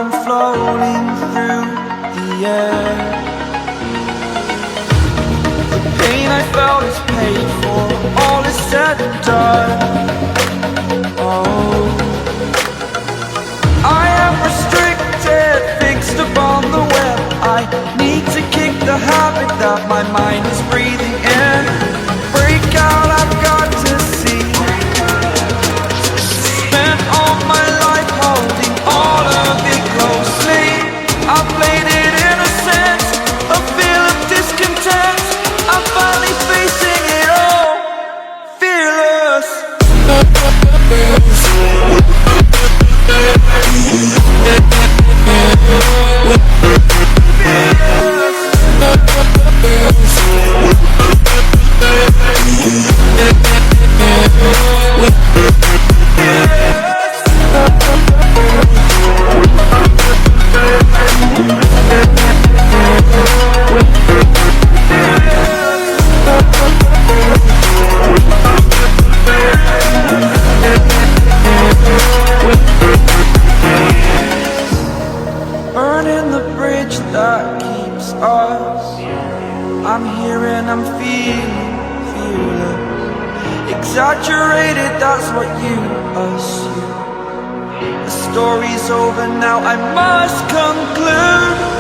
I'm floating through the air. The pain I felt is paid for, all is said and done. Oh, I am restricted, fixed upon the web. I need to kick the habit that my mind is breathing in. Break out, I've got to see. Spent all my life holding all of it closely. I played it in a sense, a feel of discontent. I'm finally facing it all, fearless. Burning the bridge that keeps us. I'm here and I'm feeling fearless. Exaggerated, that's what you assume. The story's over now, I must conclude.